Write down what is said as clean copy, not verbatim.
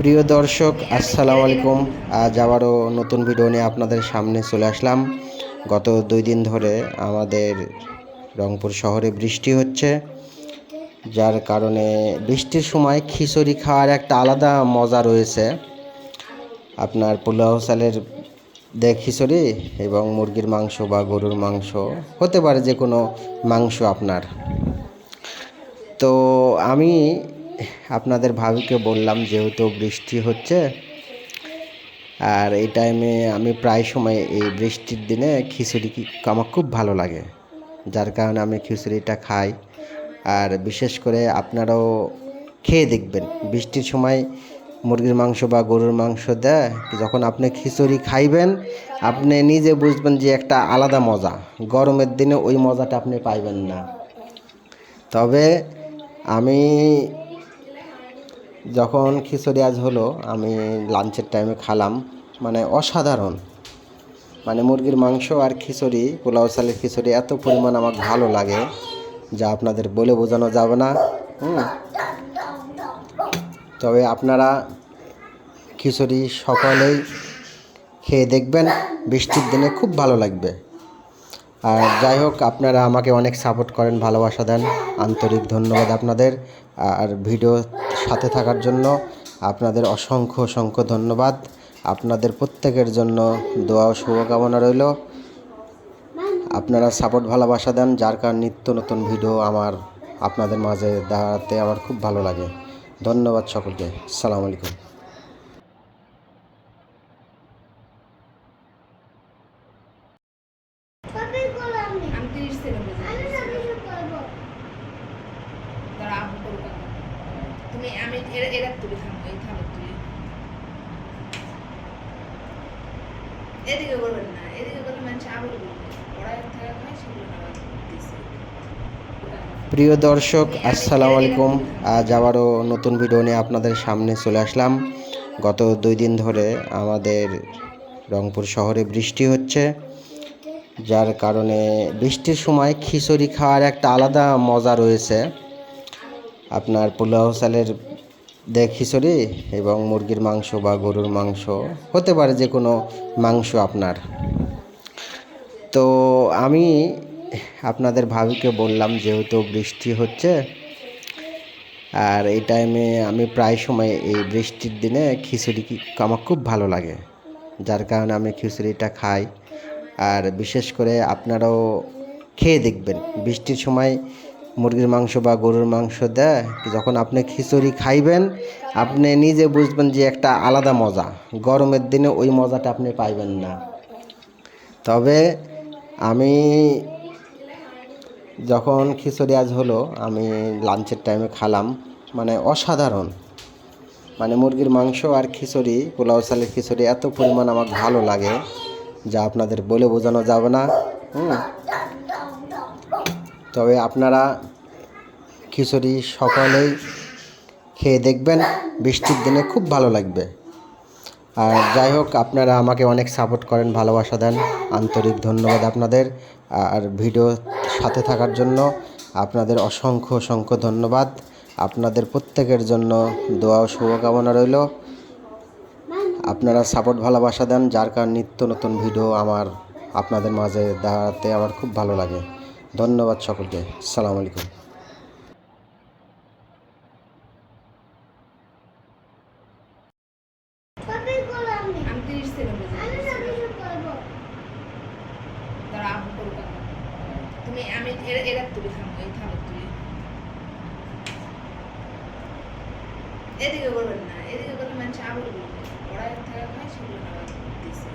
প্রিয় দর্শক, আসসালামু আলাইকুম। আজ আবারও নতুন ভিডিও নিয়ে আপনাদের সামনে চলে আসলাম। গত 2 দিন ধরে আমাদের রংপুর শহরে বৃষ্টি হচ্ছে, যার কারণে বৃষ্টির সময় খিচুড়ি খাওয়ার একটা আলাদা মজা রয়েছে। আপনার পোলাও চালের খিচুড়ি এবং মুরগির মাংস বা গরুর মাংস, হতে পারে যে কোনো মাংস আপনার। তো আমি আপনাদের ভাবিকে বললাম, যেহেতু বৃষ্টি হচ্ছে আর এই টাইমে আমি প্রায় সময় এই বৃষ্টির দিনে খিচুড়ি আমার খুব ভালো লাগে, যার কারণে আমি খিচুড়িটা খাই। আর বিশেষ করে আপনারাও খেয়ে দেখবেন, বৃষ্টির সময় মুরগির মাংস বা গরুর মাংস দেয়, যখন আপনি খিচুড়ি খাইবেন আপনি নিজে বুঝবেন যে একটা আলাদা মজা। গরমের দিনে ওই মজাটা আপনি পাইবেন না। তবে আমি যখন খিচুড়ি আজ হলো, আমি লাঞ্চের টাইমে খালাম, মানে অসাধারণ। মানে মুরগির মাংস আর খিচুড়ি, পোলাও চালের খিচুড়ি এত পরিমাণ আমার ভালো লাগে যা আপনাদের বলে বোঝানো যাবে না। তবে আপনারা খিচুড়ি সকলেই খেয়ে দেখবেন, বৃষ্টির দিনে খুব ভালো লাগবে। আর যাই হোক, আপনারা আমাকে অনেক সাপোর্ট করেন, ভালোবাসা দেন, আন্তরিক ধন্যবাদ আপনাদের। আর ভিডিও সাথে থাকার জন্য আপনাদের অসংখ্য অসংখ্য ধন্যবাদ। আপনাদের প্রত্যেকের জন্য দোয়া ও শুভকামনা রইল। আপনারা সাপোর্ট ভালোবাসা দেন, যার কারণে নিত্য নতুন ভিডিও আপনাদের মাঝে দাঁড়াতে আমার খুব ভালো লাগে। ধন্যবাদ সকলকে। আসসালামু আলাইকুম। তুমি আমি এরা তুলি থামো, এই থামো তুলি এদিকে করবেন না, এদিকে করলে মানুষ আবার বলবে ওরা থাকা হয় সেগুলো না দিছে। প্রিয় দর্শক, আসসালামু আলাইকুম। আজ আবারও নতুন ভিডিও নিয়ে আপনাদের সামনে চলে আসলাম। গত 2 দিন ধরে আমাদের রংপুর শহরে বৃষ্টি হচ্ছে, যার কারণে বৃষ্টির সময় খিচুড়ি খাওয়ার একটা আলাদা মজা রয়েছে। আপনার পোলাও চালের খিচুড়ি এবং মুরগির মাংস বা গরুর মাংস, হতে পারে যে কোনো মাংস আপনার। তো আমি আপনাদের ভাবিকে বললাম, যেহেতু বৃষ্টি হচ্ছে আর এই টাইমে আমি প্রায় সময় এই বৃষ্টির দিনে খিচুড়ি আমার খুব ভালো লাগে, যার কারণে আমি খিচুড়িটা খাই। আর বিশেষ করে আপনারাও খেয়ে দেখবেন, বৃষ্টির সময় মুরগির মাংস বা গরুর মাংস দেয়, যখন আপনি খিচুড়ি খাইবেন আপনি নিজে বুঝবেন যে একটা আলাদা মজা। গরমের দিনে ওই মজাটা আপনি পাইবেন না। তবে আমি যখন খিচুড়ি আজ হলো, আমি লাঞ্চের টাইমে খালাম, মানে অসাধারণ। মানে মুরগির মাংস আর খিচুড়ি, পোলাও চালের খিচুড়ি এত পরিমাণ আমার ভালো লাগে যা আপনাদের বলে বোঝানো যাবে না। তবে আপনারা খিচুড়ি সকলেই খেয়ে দেখবেন, বৃষ্টির দিনে খুব ভালো লাগবে। আর যাই হোক, আপনারা আমাকে অনেক সাপোর্ট করেন, ভালোবাসা দেন, আন্তরিক ধন্যবাদ আপনাদের। আর ভিডিও সাথে থাকার জন্য আপনাদের অসংখ্য অসংখ্য ধন্যবাদ। আপনাদের প্রত্যেকের জন্য দোয়া ও শুভকামনা রইল। আপনারা সাপোর্ট ভালোবাসা দেন, যার কারণে নিত্য নতুন ভিডিও আপনাদের মাঝে দাঁড়াতে আমার খুব ভালো লাগে। ধন্যবাদ সকলকে। আসসালামু আলাইকুম। আমি 30 সেকেন্ড তারা আবু করুক। তুমি আমি এরা তুলি থামো, এই থামো তুলি এদিকে করবেন না, এদিকে করলে মানুষ আবার বলবে ওরা থাকা হয় সেগুলো না দিছে।